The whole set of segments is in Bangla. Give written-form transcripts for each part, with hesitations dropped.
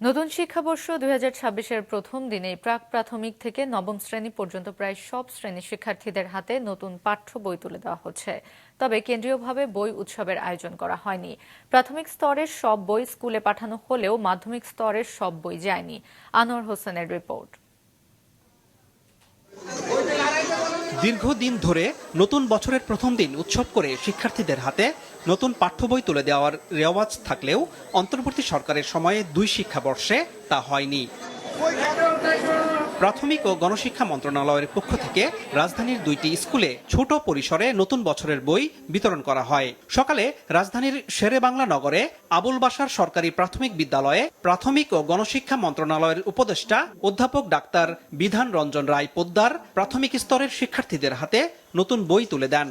নতুন শিক্ষাবর্ষ ২০২৬-এর প্রথম দিনেই প্রাক প্রাথমিক থেকে নবম শ্রেণী পর্যন্ত প্রায় সব শ্রেণীর শিক্ষার্থীদের হাতে নতুন পাঠ্য বই তুলে দেওয়া হচ্ছে। তবে কেন্দ্রীয়ভাবে বই উৎসবের আয়োজন করা হয়নি। প্রাথমিক স্তরের সব বই স্কুলে পাঠানো হলেও মাধ্যমিক স্তরের সব বই যায়নি। আনোয়ার হোসেনের রিপোর্ট। দীর্ঘদিন ধরে নতুন বছরের প্রথম দিন উৎসব করে শিক্ষার্থীদের হাতে নতুন পাঠ্য বই তুলে দেওয়ার রেওয়াজ থাকলেও অন্তর্বর্তী সরকারের সময়ে ২ শিক্ষাবর্ষে তা হয়নি। প্রাথমিক ও গণশিক্ষা মন্ত্রণালয়ের পক্ষ থেকে রাজধানীর ২টি স্কুলে ছোট পরিসরে নতুন বছরের বই বিতরণ করা হয়। সকালে রাজধানীর শেরেবাংলা নগরে আবুল বাশার সরকারি প্রাথমিক বিদ্যালয়ে প্রাথমিক ও গণশিক্ষা মন্ত্রণালয়ের উপদেষ্টা অধ্যাপক ডাক্তার বিধান রঞ্জন রায় পোদ্দার প্রাথমিক স্তরের শিক্ষার্থীদের হাতে নতুন বই তুলে দেন।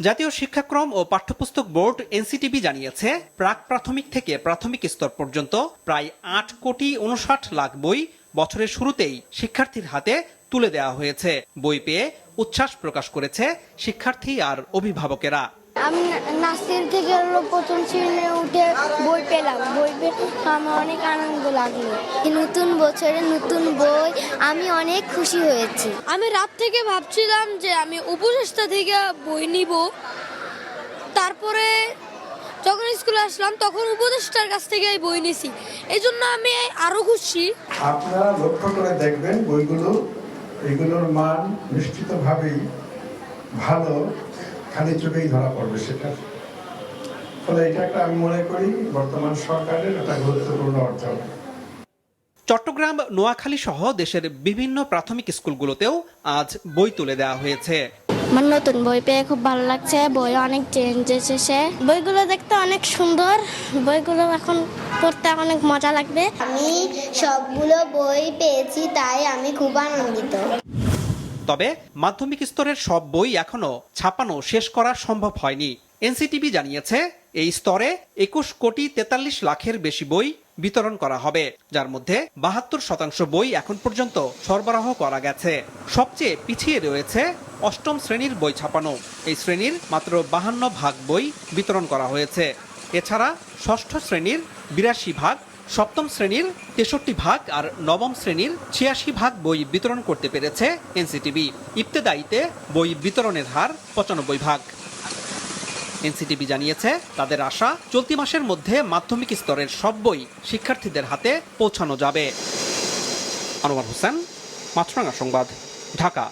জাতীয় শিক্ষাক্রম ও পাঠ্যপুস্তক বোর্ড এনসিটিবি জানিয়েছে, প্রাক প্রাথমিক থেকে প্রাথমিক স্তর পর্যন্ত প্রায় ৮,৫৯,০০,০০০ বই বছরের শুরুতেই শিক্ষার্থীর হাতে তুলে দেওয়া হয়েছে। বই পেয়ে উচ্ছ্বাস প্রকাশ করেছে শিক্ষার্থী আর অভিভাবকেরা। আমি নার্সারি থেকে প্রথম শ্রেণীতে উঠে বই পেলাম। বই পেয়ে আমার অনেক আনন্দ লাগলো। নতুন বছরে নতুন বই, আমি অনেক খুশি হয়েছি। আমি রাত থেকে ভাবছিলাম যে আমি উপদেষ্টা থেকে বই নিব, তারপরে যখন স্কুলে আসলাম তখন উপদেষ্টার কাছ থেকে বই নিছি। এই জন্য আমি আরো খুশি। আপনারা লক্ষ্য করে দেখবেন এগুলোর মান নিশ্চিতভাবেই ভালো, খালি চোখেই ধরা পড়বে সেটা। ফলে এটা একটা আমি মনে করি বর্তমান সরকারের একটা গুরুত্বপূর্ণ অর্জন। চট্টগ্রাম, নোয়াখালী সহ দেশের বিভিন্ন প্রাথমিক স্কুলগুলোতেও আজ বই তুলে দেওয়া হয়েছে। আমার নতুন বই পেয়ে খুব ভালো লাগছে। বই অনেক চেঞ্জ এসেছে। বইগুলো দেখতে অনেক সুন্দর। বইগুলো এখন পড়তে অনেক মজা লাগবে। আমি সবগুলো বই পেয়েছি, তাই আমি খুব আনন্দিত। তবে মাধ্যমিক স্তরের সব বই এখনো ছাপানো শেষ করা সম্ভব হয়নি। এনসিটিবি জানিয়েছে, এই স্তরে ২১,৪৩,০০,০০০-এর বেশি বই বিতরণ করা হবে, যার মধ্যে ৭২% বই এখন পর্যন্ত সরবরাহ করা গেছে। সবচেয়ে পিছিয়ে রয়েছে অষ্টম শ্রেণীর বই ছাপানো। এই শ্রেণীর মাত্র ৫২% বই বিতরণ করা হয়েছে। এছাড়া ষষ্ঠ শ্রেণীর ৮২%, সপ্তম শ্রেণীর ৬৩% আর নবম শ্রেণীর ৮৬% বই বিতরণ করতে পেরেছে এনসিটিবি। ইবতেদায়ীতে বই বিতরণের হার ৯৫%। এনসিটিবি জানিয়েছে, তাদের আশা চলতি মাসের মধ্যে মাধ্যমিক স্তরের সব বই শিক্ষার্থীদের হাতে পৌঁছানো যাবে। আনোয়ার হোসেন, মাছরাঙা সংবাদ, ঢাকা।